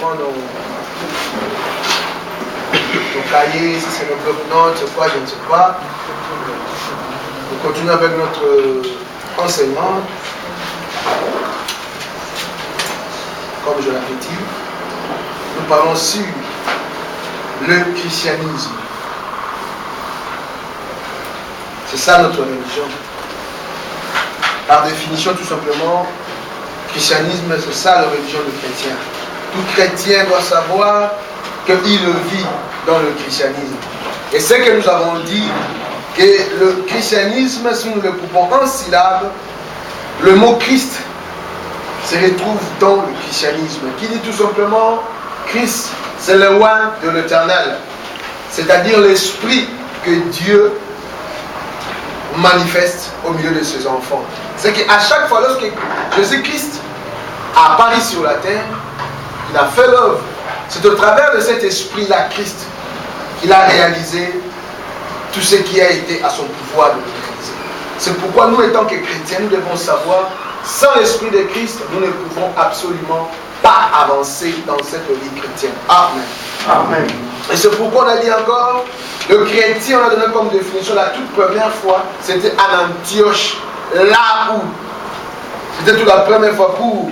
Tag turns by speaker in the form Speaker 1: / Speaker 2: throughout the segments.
Speaker 1: prend nos cahiers, si c'est nos bloc-notes, c'est quoi, je ne sais pas. Nous continuons avec notre enseignement. Comme je l'avais dit, nous parlons sur le christianisme. C'est ça notre religion. Par définition, tout simplement, christianisme, c'est ça la religion du chrétien. Tout chrétien doit savoir qu'il vit dans le christianisme. Et c'est que nous avons dit que le christianisme, si nous le coupons en syllabes, le mot Christ se retrouve dans le christianisme, qui dit tout simplement Christ, c'est le roi de l'éternel, c'est-à-dire l'esprit que Dieu manifeste au milieu de ses enfants. C'est qu'à chaque fois, lorsque Jésus-Christ a apparu sur la terre, il a fait l'œuvre. C'est au travers de cet esprit-là, Christ, qu'il a réalisé tout ce qui a été à son pouvoir de réaliser. C'est pourquoi nous, étant que chrétiens, nous devons savoir, sans l'esprit de Christ, nous ne pouvons absolument pas avancer dans cette vie chrétienne. Amen. Amen. Et c'est pourquoi on a dit encore, le chrétien, on a donné comme définition la toute première fois, c'était à Antioche, là où c'était toute la première fois pour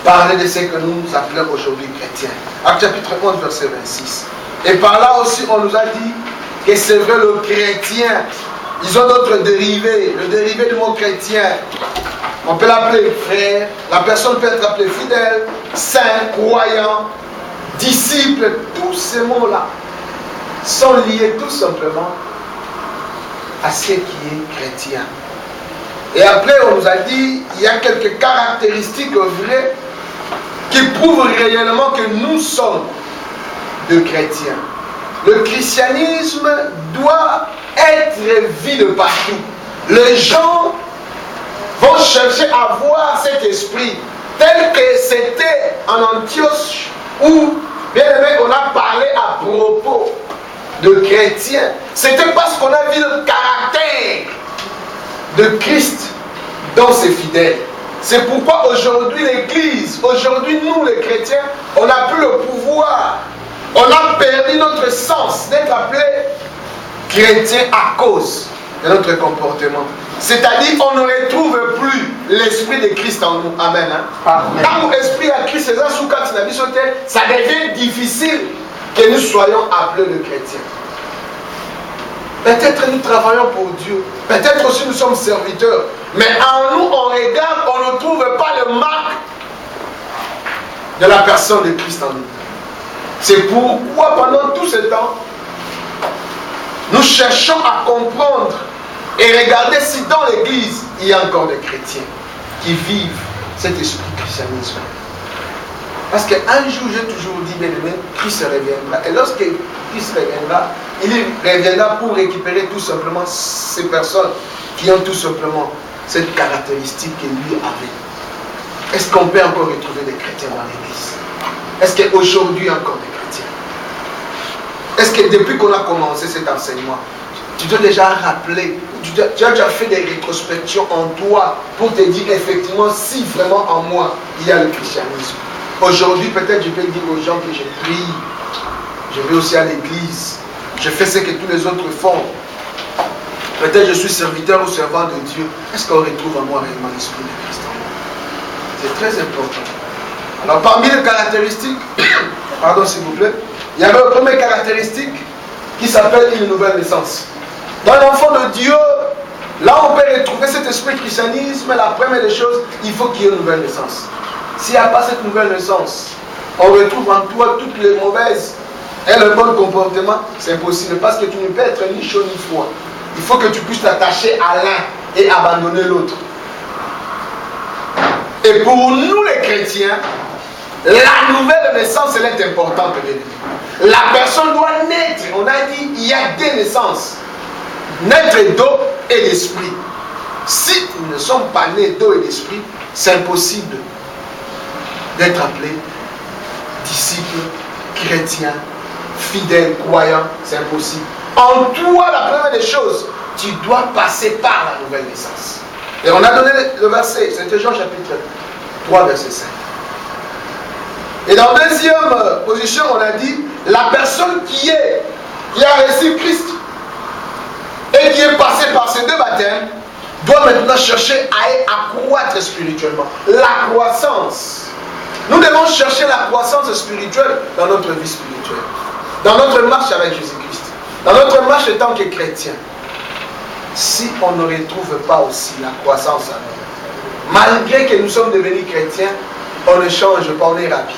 Speaker 1: parler de ce que nous appelons aujourd'hui chrétiens. Acte chapitre 11, verset 26. Et par là aussi, on nous a dit que c'est vrai, le chrétien, ils ont d'autres dérivés. Le dérivé du mot chrétien, on peut l'appeler frère, la personne peut être appelée fidèle, saint, croyant, disciple. Tous ces mots-là sont liés tout simplement à ce qui est chrétien. Et après, on nous a dit, il y a quelques caractéristiques vraies qui prouvent réellement que nous sommes de chrétiens. Le christianisme doit être vu de partout. Les gens vont chercher à voir cet esprit tel que c'était en Antioche où, bien aimé, on a parlé à propos de chrétiens. C'était parce qu'on a vu le caractère de Christ dans ses fidèles. C'est pourquoi aujourd'hui l'Église, aujourd'hui nous les chrétiens, on n'a plus le pouvoir. On a perdu notre sens d'être appelé chrétien à cause de notre comportement. C'est-à-dire qu'on ne retrouve plus l'esprit de Christ en nous. Amen. Amen. Quand l'esprit à Christ, ça devient difficile que nous soyons appelés de chrétiens. Peut-être nous travaillons pour Dieu. Peut-être aussi nous sommes serviteurs. Mais en nous, on regarde, on ne trouve pas le marque de la personne de Christ en nous. C'est pourquoi pendant tout ce temps, nous cherchons à comprendre et regarder si dans l'église, il y a encore des chrétiens qui vivent cet esprit christianisme. Parce qu'un jour, j'ai toujours dit, bien aimé, Christ reviendra. Et lorsque Christ reviendra, il reviendra pour récupérer tout simplement ces personnes qui ont tout simplement cette caractéristique que lui avait. Est-ce qu'on peut encore retrouver des chrétiens dans l'église? Est-ce qu'aujourd'hui encore des chrétiens? Est-ce que depuis qu'on a commencé cet enseignement, tu t'es déjà rappelé, tu as déjà fait des rétrospections en toi pour te dire effectivement si vraiment en moi il y a le christianisme? Aujourd'hui, peut-être je peux dire aux gens que je prie, je vais aussi à l'église, je fais ce que tous les autres font. Peut-être je suis serviteur ou servant de Dieu. Est-ce qu'on retrouve en moi réellement l'esprit de Christ? C'est très important. Alors parmi les caractéristiques, pardon s'il vous plaît, il y avait une première caractéristique qui s'appelle une nouvelle naissance. Dans l'enfant de Dieu, là on peut retrouver cet esprit christianisme, la première des choses, il faut qu'il y ait une nouvelle naissance. S'il n'y a pas cette nouvelle naissance, on retrouve en toi toutes les mauvaises et le bon comportement, c'est impossible parce que tu ne peux être ni chaud ni froid. Il faut que tu puisses t'attacher à l'un et abandonner l'autre. Et pour nous les chrétiens, la nouvelle naissance, elle est importante. La personne doit naître. On a dit, il y a deux naissances. Naître d'eau et d'esprit. Si nous ne sommes pas nés d'eau et d'esprit, c'est impossible d'être appelé disciple, chrétien, fidèle, croyant. C'est impossible. En toi, la première des choses, tu dois passer par la nouvelle naissance. Et on a donné le verset, c'était Jean chapitre 3, verset 5. Et dans la deuxième position, on a dit, la personne qui a reçu Christ et qui est passée par ces deux baptêmes, doit maintenant chercher à croître spirituellement. La croissance. Nous devons chercher la croissance spirituelle dans notre vie spirituelle. Dans notre marche avec Jésus-Christ. Dans notre marche en tant que chrétien. Si on ne retrouve pas aussi la croissance à nous, malgré que nous sommes devenus chrétiens, on ne change pas, on est rapide.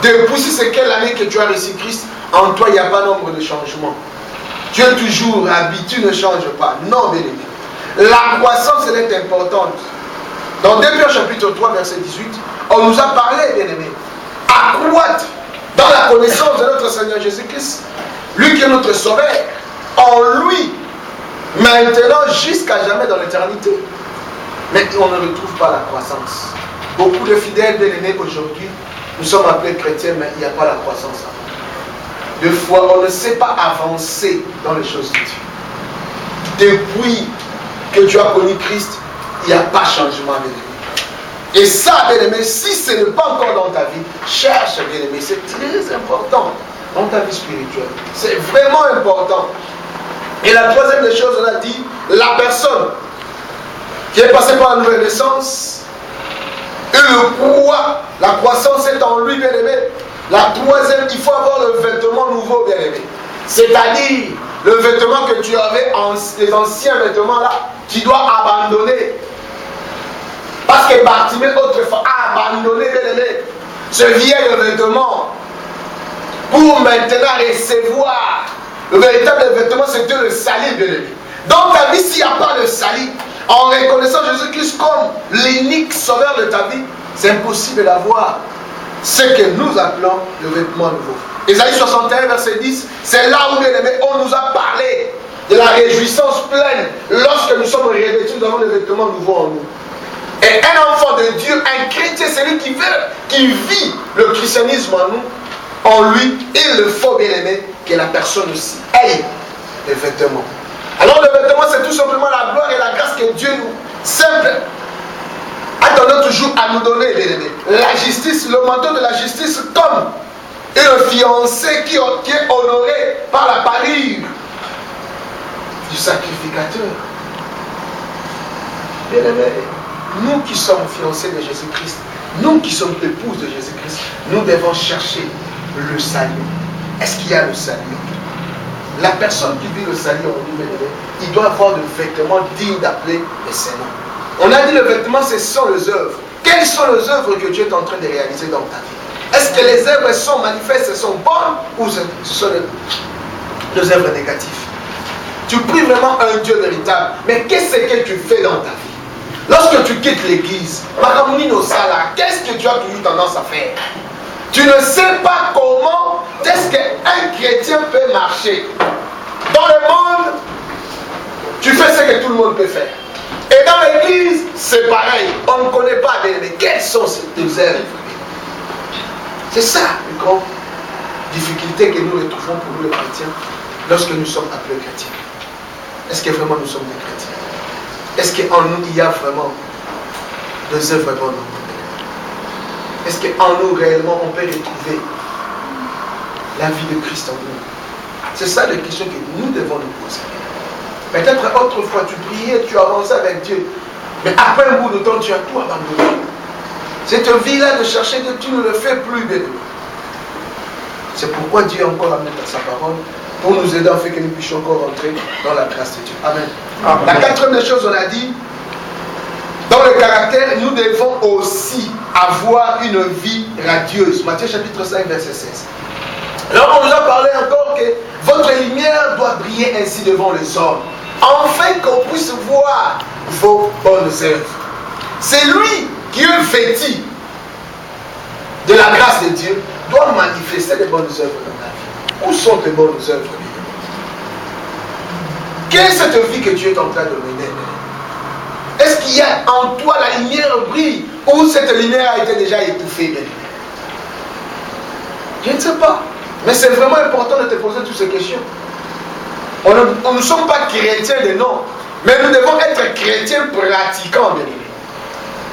Speaker 1: Depuis si c'est quelle année que tu as reçu Christ, en toi il n'y a pas nombre de changements. Tu es toujours habitué, tu ne changes pas. Non, bien aimé. La croissance, elle est importante. Dans 2 Pierre chapitre 3, verset 18, on nous a parlé, bien aimé, accroître dans la connaissance de notre Seigneur Jésus-Christ, lui qui est notre Sauveur, en lui, maintenant jusqu'à jamais dans l'éternité. Mais on ne retrouve pas la croissance. Beaucoup de fidèles, bien aimés, aujourd'hui, nous sommes appelés chrétiens, mais il n'y a pas la croissance. Des fois, on ne sait pas avancer dans les choses de Dieu. Depuis que tu as connu Christ, il n'y a pas de changement, bien aimé. Et ça, bien aimé, si ce n'est pas encore dans ta vie, cherche, bien aimé, c'est très important dans ta vie spirituelle. C'est vraiment important. Et la troisième des choses, on a dit, la personne qui est passée par la nouvelle naissance, et le croit, la croissance est en lui, bien aimé. La troisième, il faut avoir le vêtement nouveau, bien aimé. C'est-à-dire, le vêtement que tu avais, les anciens vêtements là, tu dois abandonner. Parce que Bartimée autrefois a abandonné, bien aimé, ce vieil vêtement pour maintenant recevoir. Le véritable vêtement, c'était le salut, bien aimé. Dans ta vie, s'il n'y a pas de salut, en reconnaissant Jésus-Christ comme l'unique sauveur de ta vie, c'est impossible d'avoir ce que nous appelons le vêtement nouveau. Ésaïe 61, verset 10, c'est là où, bien aimé, on nous a parlé de la réjouissance pleine. Lorsque nous sommes revêtus, nous avons le vêtement nouveau en nous. Et un enfant de Dieu, un chrétien, c'est lui qui vit le christianisme en nous. En lui, il le faut, bien aimé, que la personne aussi ait les vêtements. Alors le vêtement, c'est tout simplement la gloire et la grâce que Dieu nous, simple, attendant toujours à nous donner, bien aimé. La justice, le manteau de la justice, comme un fiancé qui est honoré par la parure du sacrificateur. Bien aimé, nous qui sommes fiancés de Jésus-Christ, nous qui sommes épouses de Jésus-Christ, nous devons chercher le salut. Est-ce qu'il y a le salut? La personne qui vit le salut en lui, bien aimé, il doit avoir le vêtement digne d'appeler le Seigneur. On a dit le vêtement, ce sont les œuvres. Quelles sont les œuvres que Dieu est en train de réaliser dans ta vie? Est-ce que les œuvres sont manifestes, sont bonnes, ou ce sont les œuvres négatives? Tu pries vraiment un Dieu véritable, mais qu'est-ce que tu fais dans ta vie? Lorsque tu quittes l'église, qu'est-ce que tu as toujours tendance à faire? Tu ne sais pas comment est-ce qu'un chrétien peut marcher. Dans le monde, tu fais ce que tout le monde peut faire. Et dans l'église, c'est pareil. On ne connaît pas, mais quelles sont ces œuvres? C'est ça, une grande difficulté que nous retrouvons pour nous les chrétiens lorsque nous sommes appelés chrétiens. Est-ce que vraiment nous sommes des chrétiens? Est-ce qu'en nous, il y a vraiment des œuvres bonnes? Est-ce qu'en nous, réellement, on peut retrouver la vie de Christ en nous? C'est ça la question que nous devons nous poser. Peut-être autrefois, tu priais, tu avançais avec Dieu, mais après un bout de temps, tu as tout abandonné. Cette vie-là de chercher Dieu, tu ne le fais plus, bien aimé. C'est pourquoi Dieu a encore amené sa parole pour nous aider en fait que nous puissions encore rentrer dans la grâce de Dieu. Amen. Amen. La quatrième des choses, on a dit, dans le caractère, nous devons aussi avoir une vie radieuse. Matthieu chapitre 5, verset 16. Alors on nous a parlé encore que votre lumière doit briller ainsi devant les hommes, afin qu'on puisse voir vos bonnes œuvres. C'est lui qui est vêtu de la grâce de Dieu, doit manifester les bonnes œuvres dans ta vie. Où sont tes bonnes œuvres? Quelle est cette vie que Dieu est en train de mener? Est-ce qu'il y a en toi la lumière brille, ou cette lumière a été déjà étouffée? Je ne sais pas. Mais c'est vraiment important de te poser toutes ces questions. On ne sommes pas chrétiens de nom, mais nous devons être chrétiens pratiquants, bien aimés.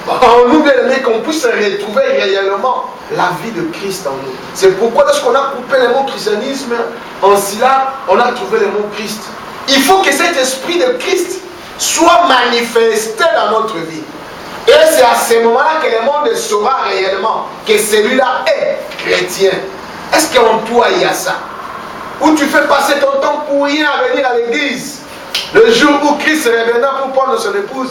Speaker 1: en nous, bien aimés, qu'on puisse retrouver réellement la vie de Christ en nous. C'est pourquoi lorsqu'on a coupé le mot christianisme, en cela, on a trouvé le mot Christ. Il faut que cet esprit de Christ soit manifesté dans notre vie. Et c'est à ce moment-là que le monde saura réellement que celui-là est chrétien. Est-ce qu'en toi il y a ça? Ou tu fais passer ton temps pour rien à venir à l'église? Le jour où Christ reviendra pour prendre son épouse,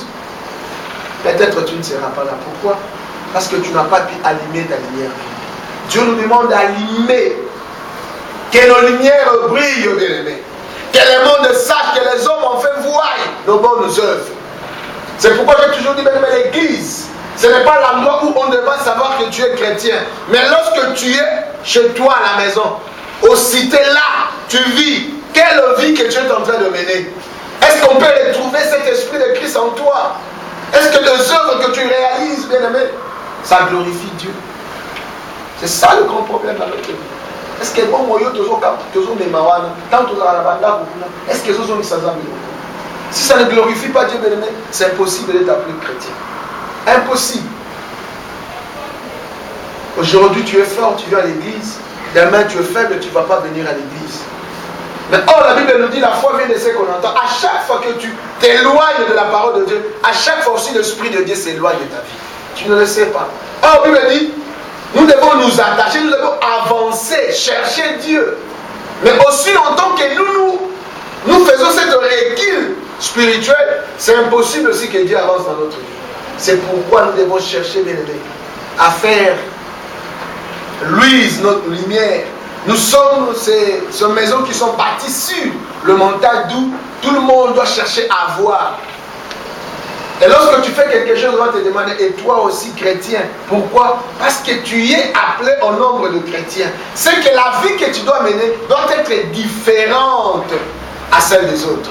Speaker 1: peut-être tu ne seras pas là. Pourquoi? Parce que tu n'as pas pu allumer ta lumière. Dieu nous demande d'allumer, que nos lumières brillent, bien-aimés. Que le monde sache, que les hommes ont fait voir nos bonnes œuvres. C'est pourquoi j'ai toujours dit, bien-aimé, l'église, ce n'est pas l'endroit où on devrait savoir que tu es chrétien. Mais lorsque tu es chez toi à la maison, aux cités là, tu vis, quelle vie que tu es en train de mener? Est-ce qu'on peut retrouver cet esprit de Christ en toi? Est-ce que les œuvres que tu réalises, bien-aimé, ça glorifie Dieu? C'est ça le grand problème dans notre vie. Est-ce que bon moyo toujours mémawana, tant toujours à la banda, est-ce que ce sont si ça ne glorifie pas Dieu, bien-aimé, c'est impossible d'être appelé chrétien. Impossible. Aujourd'hui, tu es fort, tu viens à l'église. Demain, tu es faible, tu ne vas pas venir à l'église. Mais or, la Bible nous dit, la foi vient de ce qu'on entend. À chaque fois que tu t'éloignes de la parole de Dieu, à chaque fois aussi l'Esprit de Dieu s'éloigne de ta vie. Tu ne le sais pas. Or, la Bible dit, nous devons nous attacher, nous devons avancer, chercher Dieu. Mais aussi longtemps que nous faisons cette recul spirituel, c'est impossible aussi que Dieu avance dans notre vie. C'est pourquoi nous devons chercher, bien aimé, à faire luise notre lumière. Nous sommes ces maisons qui sont bâties sur le montagne d'où tout le monde doit chercher à voir. Et lorsque tu fais quelque chose, on va te demander, et toi aussi chrétien, pourquoi? Parce que tu es appelé au nombre de chrétiens. C'est que la vie que tu dois mener doit être différente à celle des autres.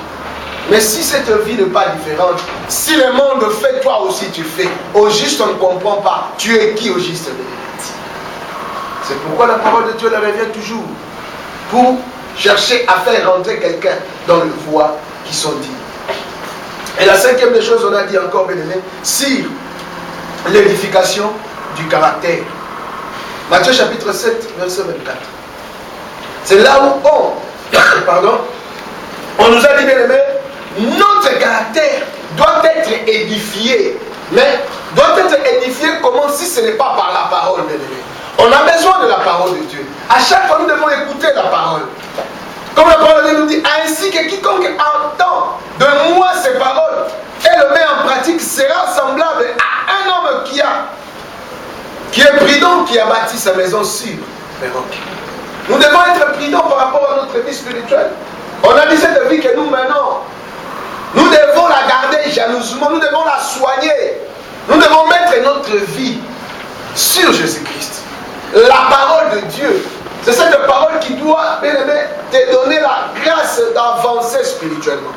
Speaker 1: Mais si cette vie n'est pas différente, si le monde fait, toi aussi tu fais. Au juste, on ne comprend pas. Tu es qui au juste? C'est pourquoi la parole de Dieu leur revient toujours. Pour chercher à faire rentrer quelqu'un dans le voie qui sont dignes. Et la cinquième des choses, on a dit encore, bien aimé, sur l'édification du caractère. Matthieu chapitre 7, verset 24. C'est là où on nous a dit, bien aimé, notre caractère doit être édifié. Mais doit être édifié comment si ce n'est pas par la parole, bien aimé. On a besoin de la parole de Dieu. À chaque fois, nous devons écouter la parole. Comme la parole de Dieu nous dit, ainsi que quiconque entend de moi ces paroles et le met en pratique sera semblable à un homme qui est prudent, qui a bâti sa maison sur les rocs. Nous devons être prudents par rapport à notre vie spirituelle. On a dit cette vie que nous menons. Nous devons la garder jalousement, nous devons la soigner. Nous devons mettre notre vie sur Jésus-Christ. La parole de Dieu. C'est cette parole qui doit, bien aimé, te donner la grâce d'avancer spirituellement.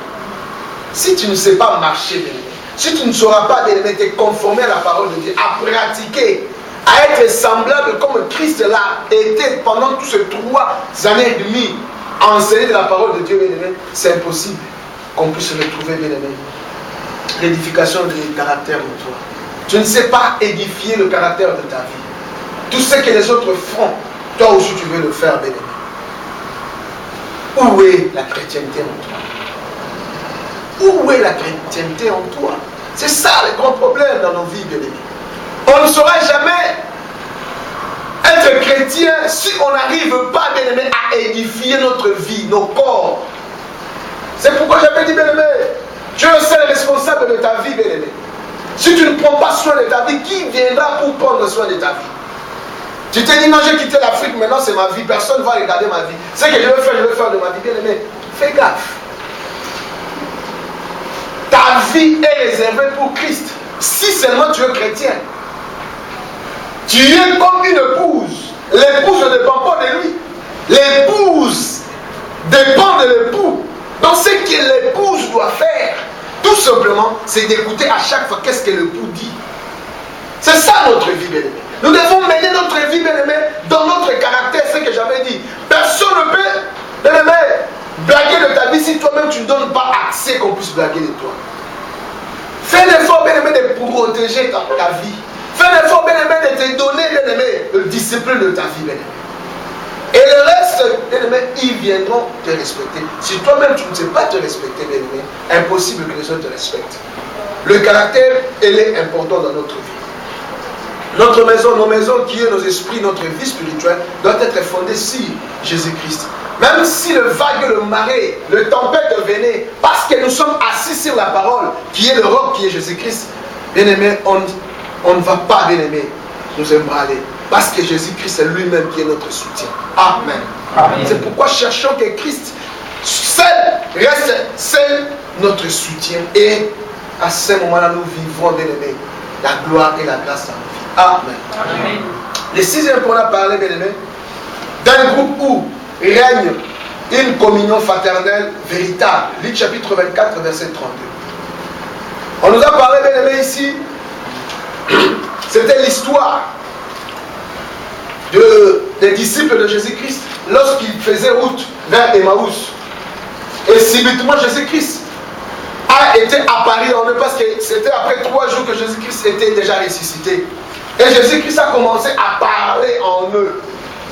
Speaker 1: Si tu ne sais pas marcher, bien aimé, si tu ne sauras pas, bien aimé, te conformer à la parole de Dieu, à pratiquer, à être semblable comme Christ l'a été pendant tous ces 3 années et demie, à enseigner de la parole de Dieu, bien aimé, c'est impossible qu'on puisse retrouver, bien aimé, l'édification du caractère de toi. Tu ne sais pas édifier le caractère de ta vie. Tout ce que les autres font, toi aussi tu veux le faire, bien-aimé. Où est la chrétienté en toi? Où est la chrétienté en toi? C'est ça le grand problème dans nos vies, bien-aimés. On ne saura jamais être chrétien si on n'arrive pas, bien-aimé, à édifier notre vie, nos corps. C'est pourquoi j'avais dit, bien-aimé, tu es le seul responsable de ta vie, bien-aimé. Si tu ne prends pas soin de ta vie, qui viendra pour prendre soin de ta vie? Tu t'es dit, non, j'ai quitté l'Afrique, maintenant c'est ma vie, personne ne va regarder ma vie. Ce que je veux faire de ma vie, bien aimé. Fais gaffe. Ta vie est réservée pour Christ. Si seulement tu es chrétien. Tu es comme une épouse. L'épouse ne dépend pas de lui. L'épouse dépend de l'époux. Donc ce que l'épouse doit faire, tout simplement, c'est d'écouter à chaque fois qu'est-ce que l'époux dit. C'est ça notre vie, bien aimé. Nous devons mener notre vie, bien aimé, dans notre caractère, ce que j'avais dit. Personne ne peut, bien aimé, blaguer de ta vie si toi-même tu ne donnes pas accès qu'on puisse blaguer de toi. Fais l'effort, bien-aimé, de protéger ta vie. Fais l'effort, bien-aimé, de te donner, bien-aimé, le discipline de ta vie, bien-aimé. Et le reste, bien-aimé, ils viendront te respecter. Si toi-même, tu ne sais pas te respecter, bien-aimé, impossible que les autres te respectent. Le caractère, il est important dans notre vie. Notre maison, nos maisons, qui est nos esprits, notre vie spirituelle, doit être fondée sur Jésus-Christ. Même si le vague, le marais, le tempête venait, parce que nous sommes assis sur la parole, qui est le roc, qui est Jésus-Christ, bien-aimé, on ne va pas, bien-aimé, nous embraler. Parce que Jésus-Christ est lui-même qui est notre soutien. Amen. Amen. C'est pourquoi cherchons que Christ seul reste seul notre soutien. Et à ce moment-là, nous vivrons, bien-aimé, la gloire et la grâce dans nos vies. Amen. Amen. Le sixième point, on a parlé, bien-aimé, d'un groupe où règne une communion fraternelle véritable. Luc chapitre 24, verset 32. On nous a parlé, bien-aimé, ici, c'était l'histoire des disciples de Jésus-Christ lorsqu'ils faisaient route vers Emmaüs. Et subitement, Jésus-Christ a été apparu en eux parce que c'était après 3 jours que Jésus-Christ était déjà ressuscité. Et Jésus-Christ a commencé à parler en eux.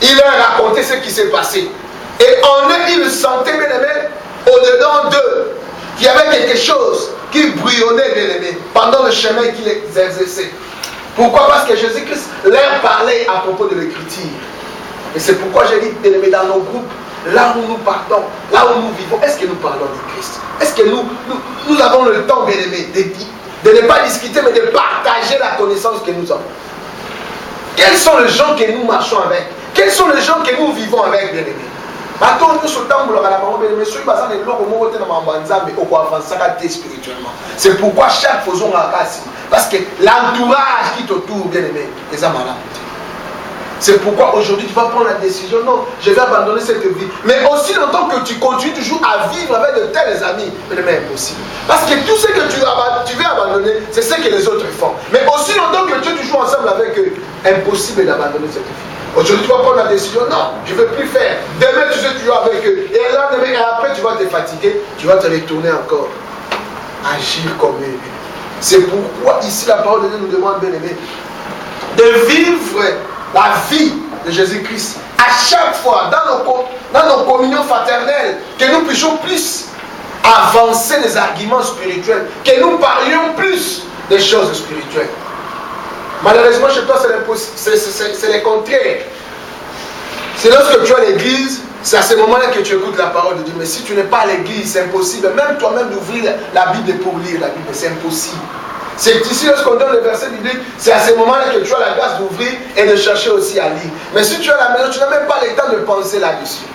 Speaker 1: Il leur racontait ce qui s'est passé. Et en eux, ils sentaient, bien aimé, au-dedans d'eux, qu'il y avait quelque chose qui bouillonnait, bien aimé, pendant le chemin qu'ils exerçaient. Pourquoi? Parce que Jésus-Christ leur parlait à propos de l'écriture. Et c'est pourquoi j'ai dit, bien aimé, dans nos groupes, là où nous partons, là où nous vivons, est-ce que nous parlons de Christ? Est-ce que nous avons le temps, bien aimé, de ne pas discuter, mais de partager la connaissance que nous avons? Quels sont les gens que nous marchons avec? Quels sont les gens que nous vivons avec, bien aimé? C'est pourquoi chaque faisons la casse. Parce que l'entourage qui t'entoure, bien aimé, les malades. C'est pourquoi aujourd'hui tu vas prendre la décision, non, je vais abandonner cette vie. Mais aussi longtemps que tu continues toujours à vivre avec de tels amis, c'est impossible. Parce que tout ce que tu veux abandonner, c'est ce que les autres font. Mais aussi longtemps que tu es toujours ensemble avec eux, impossible d'abandonner cette vie. Aujourd'hui tu vas prendre la décision, non, je ne veux plus faire. Demain tu es toujours avec eux. Et là, demain, et après tu vas te fatiguer, tu vas te retourner encore. Agir comme eux. C'est pourquoi ici la parole de Dieu nous demande, bien aimé, de vivre la vie de Jésus-Christ à chaque fois dans nos communions fraternelles, que nous puissions plus avancer les arguments spirituels, que nous parlions plus des choses spirituelles. Malheureusement chez toi c'est le contraire. C'est lorsque tu es à l'église, c'est à ce moment-là que tu écoutes la parole de Dieu. Mais si tu n'es pas à l'église, c'est impossible. Même toi-même d'ouvrir la Bible pour lire la Bible, c'est impossible. C'est ici, lorsqu'on donne le verset biblique, c'est à ce moment-là que tu as la grâce d'ouvrir et de chercher aussi à lire. Mais si tu es à la maison, tu n'as même pas le temps de penser là-dessus.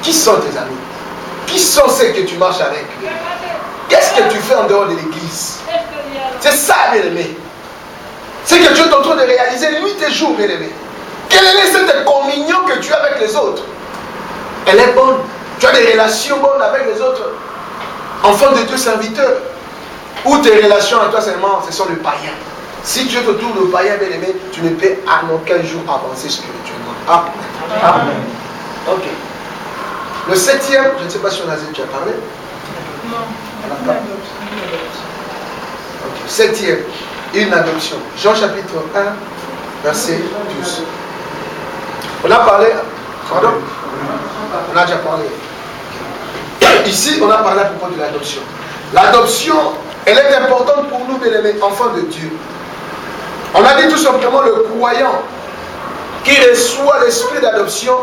Speaker 1: Qui sont tes amis? Qui sont ceux que tu marches avec? Qu'est-ce que tu fais en dehors de l'église? C'est ça, bien-aimé. C'est que tu es en train de réaliser nuit et jour, bien-aimé. Quelle est cette communion que tu as avec les autres? Elle est bonne. Tu as des relations bonnes avec les autres enfants de Dieu, serviteurs. Ou tes relations à toi seulement, ce sont les païens. Si tu es autour de païens, bien aimé, tu ne peux à aucun jour avancer spirituellement. Amen. Amen. Ok. Le septième, je ne sais pas si on a déjà parlé. Non. Ok. Septième, une adoption. Jean chapitre 1, verset 12. On a parlé. Pardon? On a déjà parlé. Ici, on a parlé à propos de l'adoption. L'adoption, elle est importante pour nous, bien-aimés, enfants de Dieu. On a dit tout simplement le croyant qui reçoit l'esprit d'adoption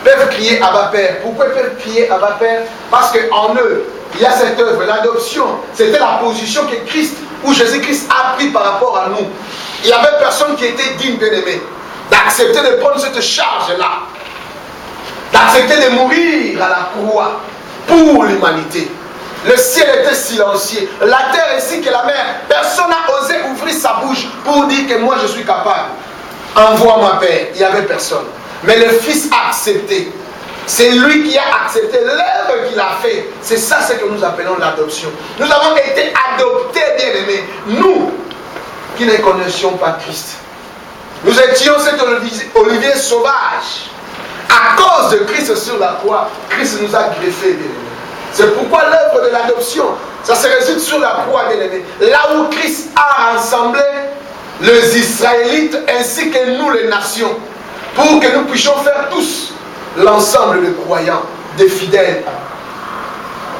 Speaker 1: peuvent crier Abba Père. Pourquoi ils peuvent crier Abba Père? Parce qu'en eux, il y a cette œuvre. L'adoption, c'était la position que Christ, où Jésus-Christ a pris par rapport à nous. Il n'y avait personne qui était digne, bien-aimé, d'accepter de prendre cette charge-là, d'accepter de mourir à la croix pour l'humanité. Le ciel était silencieux, la terre ainsi que la mer. Personne n'a osé ouvrir sa bouche pour dire que moi je suis capable. Envoie-moi, Père. Il n'y avait personne. Mais le Fils a accepté. C'est lui qui a accepté l'œuvre qu'il a fait. C'est ça ce que nous appelons l'adoption. Nous avons été adoptés, bien-aimés. Nous qui ne connaissions pas Christ. Nous étions cet olivier sauvage. À cause de Christ sur la croix, Christ nous a greffés, bien-aimés. C'est pourquoi l'œuvre de l'adoption, ça se résume sur la croix, bien-aimé. Là où Christ a rassemblé les Israélites ainsi que nous, les nations, pour que nous puissions faire tous l'ensemble de croyants, de fidèles,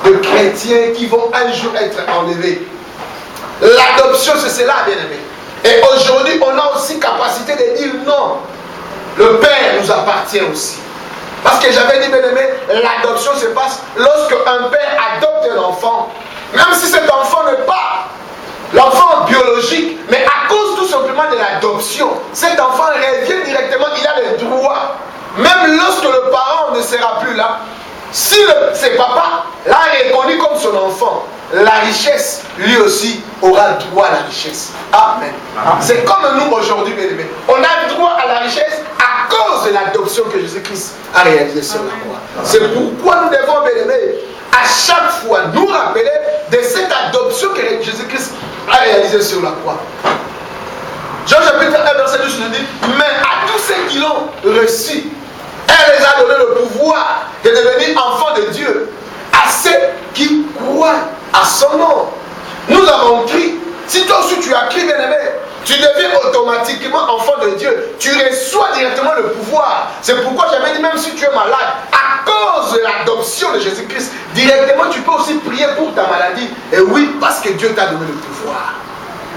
Speaker 1: de chrétiens qui vont un jour être enlevés. L'adoption, c'est cela, bien-aimé. Et aujourd'hui, on a aussi capacité de dire non. Le Père nous appartient aussi. Parce que j'avais dit, bien-aimé, l'adoption se passe lorsque un père adopte un enfant. Même si cet enfant n'est pas l'enfant biologique, mais à cause tout simplement de l'adoption, cet enfant revient directement, il a le droit. Même lorsque le parent ne sera plus là, si c'est papa l'a reconnu comme son enfant, la richesse, lui aussi, aura droit à la richesse. Amen. C'est comme nous aujourd'hui, bien-aimés. On a droit à la richesse à cause de l'adoption que Jésus-Christ a réalisée sur la croix. C'est pourquoi nous devons, bien-aimés, à chaque fois nous rappeler de cette adoption que Jésus-Christ a réalisée sur la croix. Jean chapitre 1, verset 12 nous dit, mais à tous ceux qui l'ont reçu, elle les a donné le pouvoir de devenir enfants de Dieu, à ceux qui croient à son nom. Nous avons crié. Si toi aussi tu as crié, bien-aimé, tu deviens automatiquement enfant de Dieu. Tu reçois directement le pouvoir. C'est pourquoi j'avais dit, même si tu es malade, à cause de l'adoption de Jésus-Christ, directement tu peux aussi prier pour ta maladie. Et oui, parce que Dieu t'a donné le pouvoir.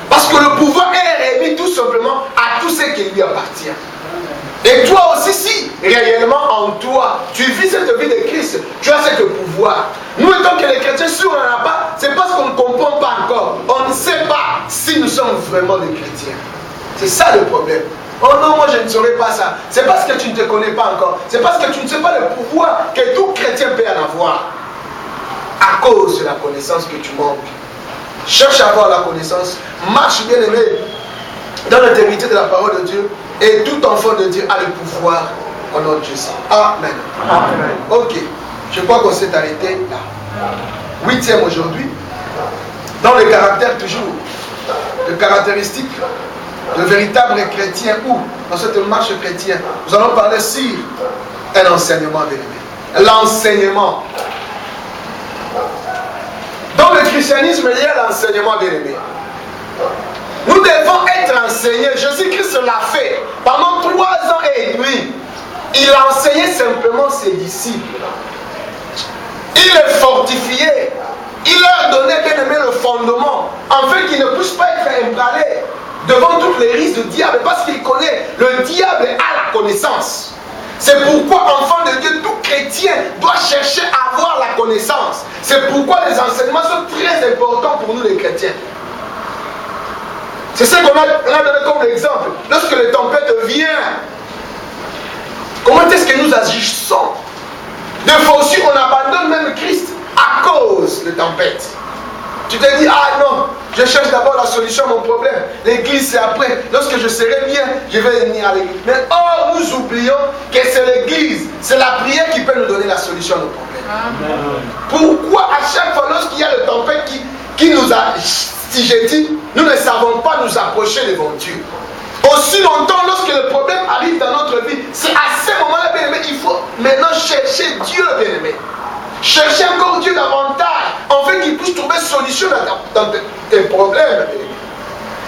Speaker 1: Parce que le pouvoir est remis tout simplement à tous ceux qui lui appartiennent. Et toi aussi, si réellement en toi, tu vis cette vie de Christ, tu as ce pouvoir. Nous, étant que les chrétiens, si on n'en a pas, c'est parce qu'on ne comprend pas encore. On ne sait pas si nous sommes vraiment des chrétiens. C'est ça le problème. Oh non, moi je ne saurais pas ça. C'est parce que tu ne te connais pas encore. C'est parce que tu ne sais pas le pouvoir que tout chrétien peut en avoir. À cause de la connaissance que tu manques. Cherche à avoir la connaissance. Marche bien aimé dans l'intégrité de la parole de Dieu. Et tout enfant de Dieu a le pouvoir au nom de Jésus. Amen. Amen. Ok. Je crois qu'on s'est arrêté là. 8e aujourd'hui. Dans le caractère toujours. De caractéristiques de véritables chrétiens ou dans cette marche chrétienne. Nous allons parler sur un enseignement bien-aimé. L'enseignement. Dans le christianisme, il y a l'enseignement bien-aimé. Nous devons être enseignés. Jésus-Christ l'a fait. Pendant 3 ans et demi, il a enseigné simplement ses disciples. Il les fortifiait. Il leur donnait bien aimé le fondement, afin qu'ils ne puissent pas être emballés devant toutes les risques du diable, parce qu'il connaît, le diable a la connaissance. C'est pourquoi, enfant de Dieu, tout chrétien doit chercher à avoir la connaissance. C'est pourquoi les enseignements sont très importants pour nous les chrétiens. C'est ce qu'on a donné comme exemple. Lorsque les tempêtes viennent, comment est-ce que nous agissons? Des fois aussi, on abandonne même Christ à cause des tempêtes. Tu te dis, ah non, je cherche d'abord la solution à mon problème. L'église, c'est après. Lorsque je serai bien, je vais venir à l'église. Mais or, nous oublions que c'est l'église, c'est la prière qui peut nous donner la solution à nos problèmes. Amen. Pourquoi à chaque fois, lorsqu'il y a le tempête qui nous a, si j'ai dit, nous ne savons pas nous approcher devant Dieu. Aussi longtemps, lorsque le problème arrive dans notre vie, c'est à ce moment-là, bien aimé, il faut maintenant chercher Dieu, bien aimé. Chercher encore Dieu davantage, afin qu'il puisse trouver solution dans tes problèmes.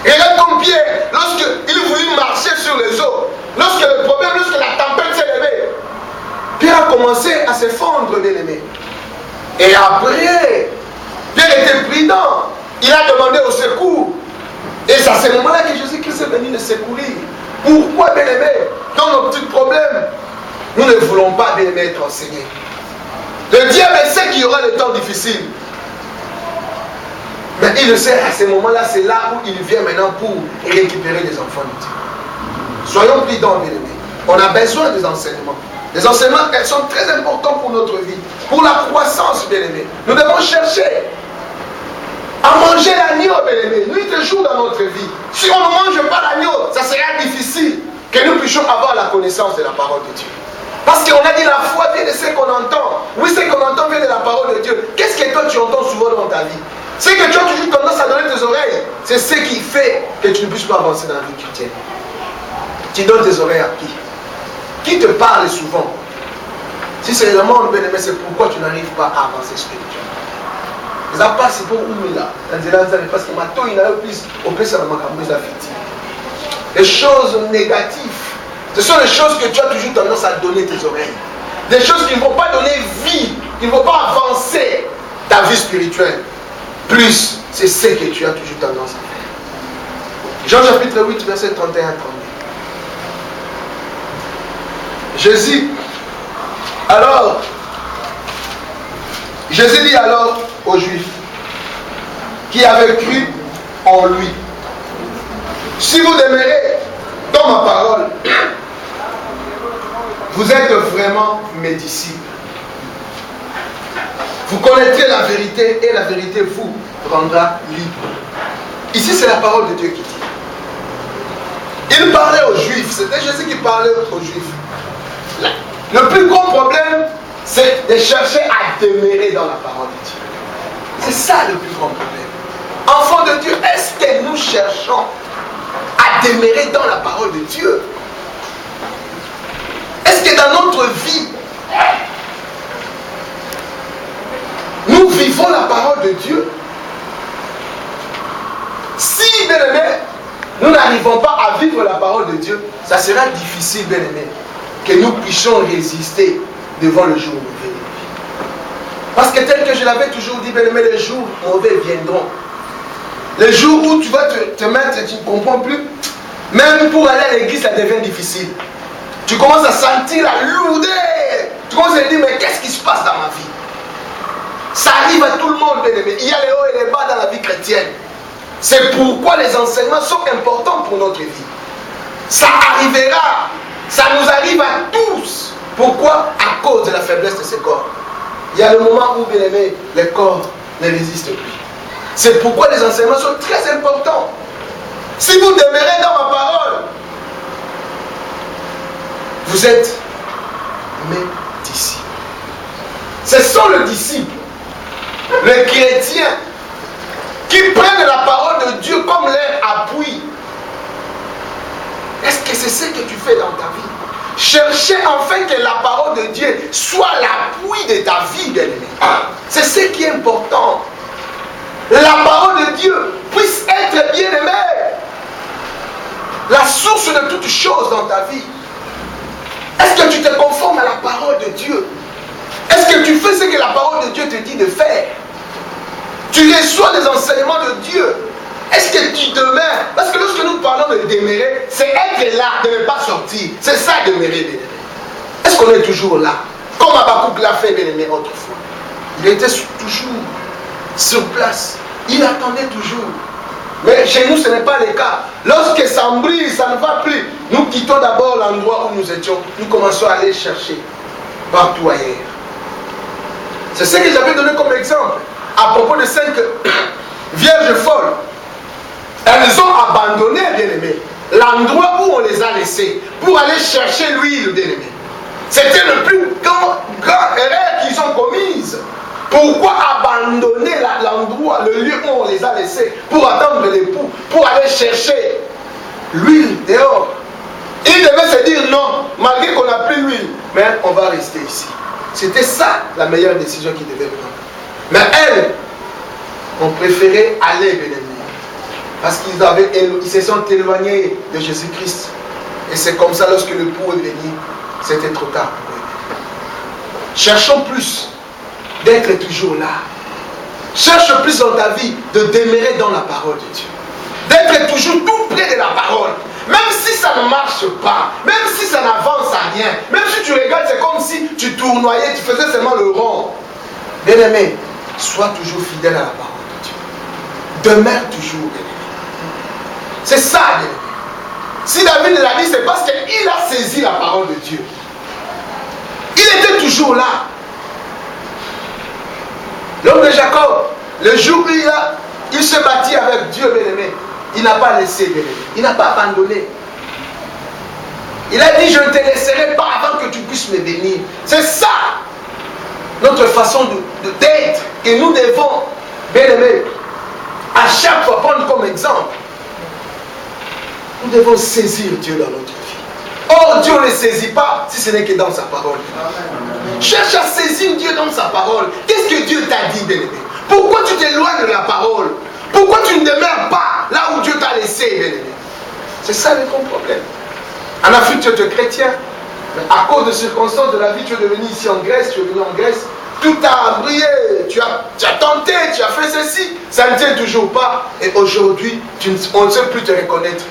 Speaker 1: Regarde comme Pierre, lorsqu'il voulut marcher sur les eaux, lorsque le problème, lorsque la tempête s'est levée, Pierre a commencé à se fondre, bien aimé. Et après, Pierre était prudent. Il a demandé au secours. Et c'est à ce moment-là que Jésus-Christ est venu nous secourir. Pourquoi, bien aimé, dans nos petits problèmes, nous ne voulons pas, bien aimé, être enseignés. Le diable sait qu'il y aura des temps difficiles. Mais il le sait, à ce moment-là, c'est là où il vient maintenant pour récupérer les enfants de Dieu. Soyons prudents, bien aimés. On a besoin des enseignements. Les enseignements, elles sont très importants pour notre vie, pour la croissance, bien aimé. Nous devons chercher à manger l'agneau, bien aimé, nuit et jour dans notre vie. Si on ne mange pas l'agneau, ça sera difficile que nous puissions avoir la connaissance de la parole de Dieu. Parce qu'on a dit la foi vient de ce qu'on entend. Oui, ce qu'on entend vient de la parole de Dieu. Qu'est-ce que toi tu entends souvent dans ta vie? C'est que tu as toujours tendance à donner tes oreilles. C'est ce qui fait que tu ne puisses pas avancer dans la vie chrétienne. Tu donnes tes oreilles à qui? Qui te parle souvent? Si c'est le monde, bien aimé, c'est pourquoi tu n'arrives pas à avancer spirituellement. Ça passe pour où là. Parce que maintenant, il a plus au plus ça m'a les choses négatives, ce sont les choses que tu as toujours tendance à donner tes oreilles. Des choses qui ne vont pas donner vie, qui ne vont pas avancer ta vie spirituelle. Plus, c'est ce que tu as toujours tendance à faire. Jean chapitre 8, verset 31 à 32. Jésus dit alors aux Juifs qui avaient cru en lui: si vous demeurez dans ma parole, vous êtes vraiment mes disciples. Vous connaîtrez la vérité et la vérité vous rendra libre. Ici, c'est la parole de Dieu qui dit. Il parlait aux Juifs. C'était Jésus qui parlait aux Juifs. Le plus grand problème, c'est de chercher à demeurer dans la parole de Dieu. C'est ça le plus grand problème. Enfants de Dieu, est-ce que nous cherchons à demeurer dans la parole de Dieu? Est-ce que dans notre vie, nous vivons la parole de Dieu? Si, bien aimé, nous n'arrivons pas à vivre la parole de Dieu, ça sera difficile, bien aimé, que nous puissions résister devant le jour mauvais. Parce que tel que je l'avais toujours dit, bien aimé, les jours mauvais viendront. Les jours où tu vas te mettre et tu ne comprends plus, même pour aller à l'église, ça devient difficile. Tu commences à sentir la lourdeur. Tu commences à te dire, mais qu'est-ce qui se passe dans ma vie? Ça arrive à tout le monde, bien aimé. Il y a les hauts et les bas dans la vie chrétienne. C'est pourquoi les enseignements sont importants pour notre vie. Ça arrivera. Ça nous arrive à tous. Pourquoi? À cause de la faiblesse de ce corps. Il y a le moment où, bien aimé, les corps ne résistent plus. C'est pourquoi les enseignements sont très importants. Si vous demeurez dans ma parole, vous êtes mes disciples. Ce sont les disciples, les chrétiens, qui prennent la parole de Dieu comme leur appui. Est-ce que c'est ce que tu fais dans ta vie? Chercher enfin que la parole de Dieu soit l'appui de ta vie, bien-aimé. C'est ce qui est important. La parole de Dieu puisse être bien-aimée, la source de toutes choses dans ta vie. Est-ce que tu te conformes à la parole de Dieu? Est-ce que tu fais ce que la parole de Dieu te dit de faire? Tu reçois les enseignements de Dieu. Est-ce que tu demeures? Parce que lorsque nous parlons de demeurer, c'est être là, de ne pas sortir. C'est ça demeurer, bien-aimé. Est-ce qu'on est toujours là? Comme Habakkuk l'a fait, bien-aimé, autrefois. Il était toujours sur place. Il attendait toujours. Mais chez nous, ce n'est pas le cas. Lorsque ça brille, ça ne va plus. Nous quittons d'abord l'endroit où nous étions. Nous commençons à aller chercher partout ailleurs. C'est ce que j'avais donné comme exemple à propos de 5 vierges folles. Elles ont abandonné, bien-aimé, l'endroit où on les a laissés pour aller chercher l'huile, bien-aimé. C'était le plus grand erreur qu'ils ont commise. Pourquoi abandonner l'endroit, le lieu où on les a laissés pour attendre l'époux, pour aller chercher l'huile dehors? Ils devaient se dire non, malgré qu'on n'a plus l'huile, mais on va rester ici. C'était ça la meilleure décision qu'ils devaient prendre. Mais elles ont préféré aller, bien-aimés, parce qu'ils se sont éloignés de Jésus-Christ. Et c'est comme ça, lorsque l'époux est venu, c'était trop tard pour eux. Cherchons plus d'être toujours là. Cherche plus dans ta vie de demeurer dans la parole de Dieu. D'être toujours tout près de la parole. Même si ça ne marche pas, même si ça n'avance à rien, même si tu regardes, c'est comme si tu tournoyais, tu faisais seulement le rond. Bien-aimé, sois toujours fidèle à la parole de Dieu. Demeure toujours, bien-aimé. C'est ça, bien-aimé. Si David l'a dit, c'est parce qu'il a saisi la parole de Dieu. Il était toujours là. L'homme de Jacob, le jour où il se battit avec Dieu, bien-aimé, il n'a pas laissé, bien-aimé. Il n'a pas abandonné. Il a dit, je ne te laisserai pas avant que tu puisses me bénir. C'est ça, notre façon d'être, que nous devons, bien-aimé, à chaque fois prendre comme exemple. Nous devons saisir Dieu dans notre vie. Or, Dieu ne saisit pas si ce n'est que dans sa parole. Cherche à saisir Dieu dans sa parole. Qu'est-ce que Dieu t'a dit, bien-aimé? Pourquoi tu t'éloignes de la parole? Pourquoi tu ne demeures pas là où Dieu t'a laissé, bien-aimé? C'est ça le grand problème. En Afrique, tu es chrétien. Mais à cause de circonstances de la vie, tu es devenu ici en Grèce, tu es venu en Grèce. Tout a brillé, tu as tenté, tu as fait ceci. Ça ne tient toujours pas. Et aujourd'hui, on ne sait plus te reconnaître.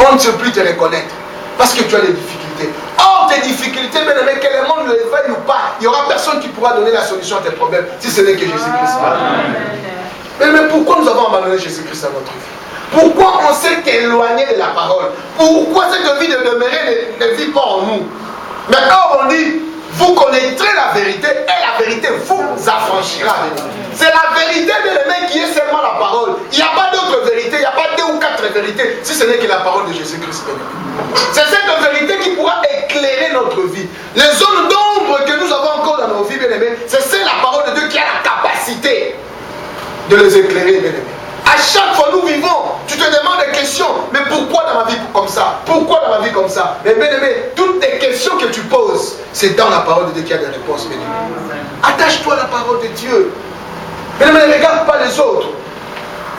Speaker 1: On ne sait plus te reconnaître. Parce que tu as des difficultés. Or, tes difficultés, bien aimé, que le monde le veuille ou pas, il n'y aura personne qui pourra donner la solution à tes problèmes si ce n'est que Jésus-Christ. Mais pourquoi nous avons abandonné Jésus-Christ dans notre vie? Pourquoi on s'est éloigné de la parole? Pourquoi cette vie de demeurer ne vit pas en nous? Mais or, on dit, vous connaîtrez la vérité et la vérité vous affranchira. C'est la vérité de l'aimer qui est seulement la parole. Il n'y a pas d'autre vérité, il n'y a pas 2 ou 4 vérités si ce n'est que la parole de Jésus-Christ. C'est cette vérité qui pourra éclairer notre vie. Les zones d'ombre que nous avons encore dans nos vies, bien aimés, c'est la parole de Dieu qui a la capacité de les éclairer, bien aimés. À chaque fois nous vivons, tu te demandes des questions. Mais pourquoi dans ma vie comme ça? Pourquoi dans ma vie comme ça? Mais bien aimé, toutes les questions que tu poses, c'est dans la parole de Dieu qu'il y a des réponses, bien aimé. Attache-toi à la parole de Dieu. Bien aimé, ne regarde pas les autres.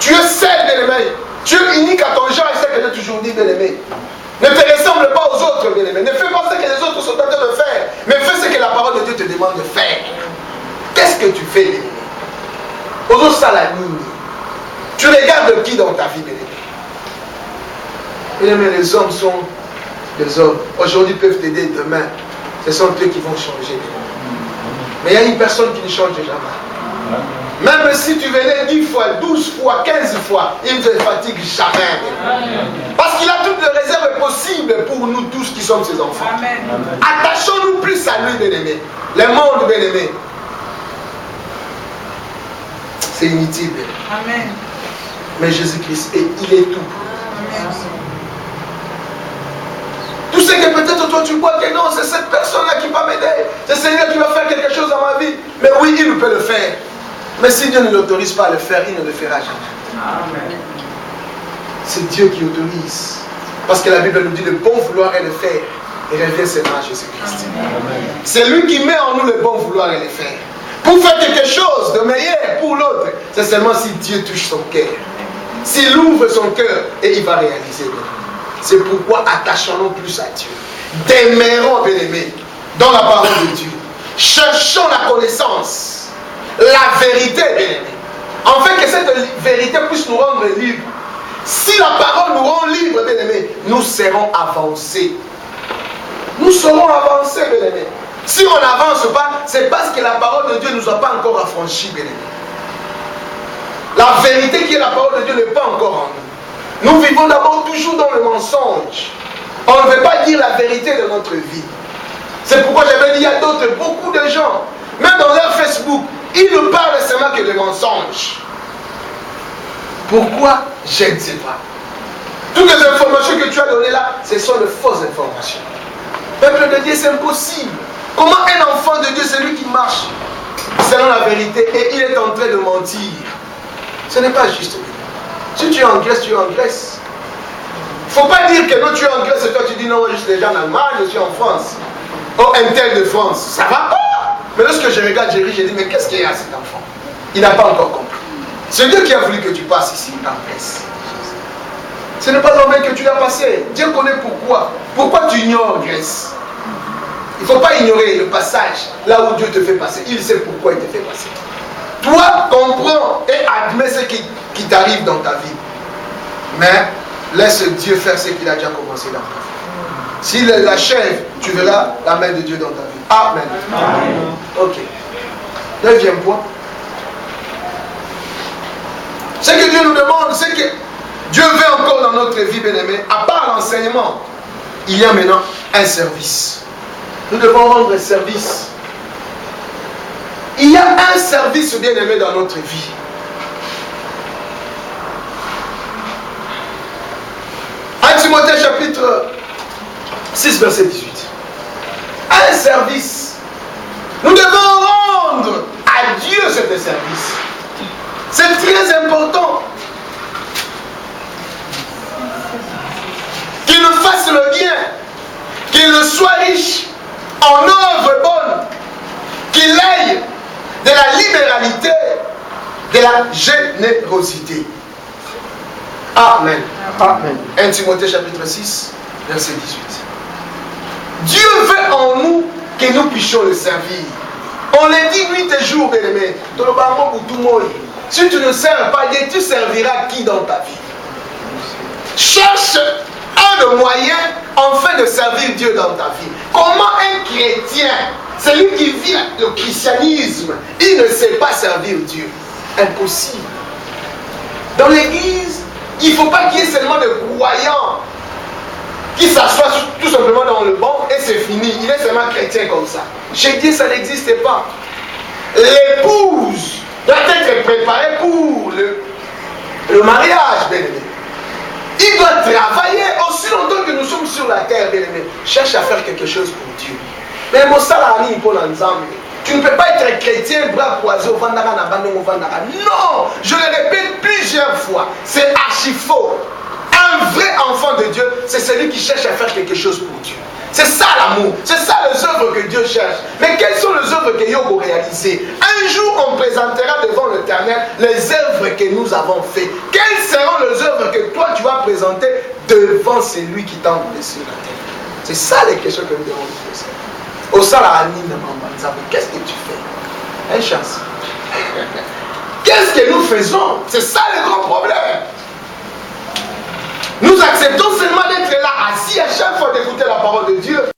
Speaker 1: Tu es seul, bien aimé. Tu es unique à ton genre, et c'est ce que j'ai toujours dit, bien aimé. Ne te ressemble pas aux autres, bien aimé. Ne fais pas ce que les autres sont en train de faire. Mais fais ce que la parole de Dieu te demande de faire. Qu'est-ce que tu fais, bien aimé? Aux autres, ça la nuit. Tu regardes qui dans ta vie, bien aimé? Bien aimé, les hommes sont des hommes. Aujourd'hui, ils peuvent t'aider, demain, ce sont eux qui vont changer. Mais il y a une personne qui ne change jamais. Même si tu venais 10 fois, 12 fois, 15 fois, il ne te fatigue jamais. Parce qu'il a toutes les réserves possibles pour nous tous qui sommes ses enfants. Attachons-nous plus à lui, bien aimé. Le monde, bien aimé, c'est inutile. Amen. Mais Jésus-Christ, il est tout. Amen. Tout ce que peut-être toi tu vois que non, c'est cette personne-là qui va m'aider. C'est Seigneur qui va faire quelque chose dans ma vie. Mais oui, il peut le faire. Mais si Dieu ne l'autorise pas à le faire, il ne le fera jamais. Amen. C'est Dieu qui autorise. Parce que la Bible nous dit le bon vouloir et le faire. Et revient seulement à Jésus-Christ. C'est lui qui met en nous le bon vouloir et le faire. Pour faire quelque chose de meilleur pour l'autre, c'est seulement si Dieu touche son cœur. S'il ouvre son cœur, et il va réaliser. C'est pourquoi attachons-nous plus à Dieu. Demeurons, bien-aimés, dans la parole de Dieu. Cherchons la connaissance, la vérité, bien-aimés. En fait, que cette vérité puisse nous rendre libres. Si la parole nous rend libres, bien-aimés, nous serons avancés. Nous serons avancés, bien-aimés. Si on n'avance pas, c'est parce que la parole de Dieu ne nous a pas encore affranchis, bien-aimés. La vérité qui est la parole de Dieu n'est pas encore en nous. Nous vivons d'abord toujours dans le mensonge. On ne veut pas dire la vérité de notre vie. C'est pourquoi j'avais dit, il y a beaucoup de gens, même dans leur Facebook, ils ne parlent seulement que de mensonges. Pourquoi? Je ne sais pas. Toutes les informations que tu as données là, ce sont de fausses informations. Peuple de Dieu, c'est impossible. Comment un enfant de Dieu, c'est lui qui marche selon la vérité et il est en train de mentir? Ce n'est pas juste. Si tu es en Grèce, tu es en Grèce. Il ne faut pas dire que non, tu es en Grèce et toi tu dis non, je suis déjà en Allemagne, je suis en France. Oh, un tel de France, ça va pas. Mais lorsque je regarde Jerry, je dis mais qu'est-ce qu'il y a à cet enfant? Il n'a pas encore compris. C'est Dieu qui a voulu que tu passes ici en Grèce. Ce n'est pas normal que tu l'as passé. Dieu connaît pourquoi. Pourquoi tu ignores Grèce? Il ne faut pas ignorer le passage là où Dieu te fait passer. Il sait pourquoi il te fait passer. Toi, comprends et admets ce qui t'arrive dans ta vie. Mais laisse Dieu faire ce qu'il a déjà commencé dans ta vie. S'il l'achève, tu verras la main de Dieu dans ta vie. Amen. Amen. Ok. 9e point. Ce que Dieu nous demande, c'est que Dieu veut encore dans notre vie, bien-aimé, à part l'enseignement, il y a maintenant un service. Nous devons rendre service. Il y a un service bien-aimé dans notre vie. En Timothée chapitre 6, verset 18. Un service. Nous devons rendre à Dieu ce service. C'est très important. Qu'il nous fasse le bien. qu'il soit riche en œuvres bonnes, qu'il ait de la libéralité, de la générosité. Amen.
Speaker 2: Amen.
Speaker 1: 1 Timothée chapitre 6, verset 18. Dieu veut en nous que nous puissions le servir. On le dit nuit et jour, bien-aimé. Si tu ne sers pas Dieu, tu serviras qui dans ta vie? Cherche un moyen enfin de servir Dieu dans ta vie. Comment un chrétien, celui qui vit le christianisme, il ne sait pas servir Dieu? Impossible. Dans l'église, il ne faut pas qu'il y ait seulement des croyants qui s'assoient tout simplement dans le banc et c'est fini. Il est seulement chrétien comme ça. Chez Dieu, ça n'existe pas. L'épouse doit être préparée pour le mariage, bien-aimé. Il doit travailler aussi longtemps que nous sommes sur la terre, bien-aimé. Cherche à faire quelque chose pour Dieu. Mais mon salarié, pour l'ensemble. Tu ne peux pas être chrétien, bras croisés au Vandara, non, je le répète plusieurs fois, c'est archi faux. Un vrai enfant de Dieu, c'est celui qui cherche à faire quelque chose pour Dieu. C'est ça l'amour, c'est ça les œuvres que Dieu cherche. Mais quelles sont les œuvres que Yogo réalisées? Un jour, on présentera devant l'Éternel les œuvres que nous avons faites. Quelles seront les œuvres que toi tu vas présenter devant celui qui t'a envoyé sur la terre? C'est ça les questions que nous devons nous poser. Au salarié, qu'est-ce que tu fais? Une chance. Qu'est-ce que nous faisons? C'est ça le grand problème. Nous acceptons seulement d'être là assis à chaque fois d'écouter la parole de Dieu.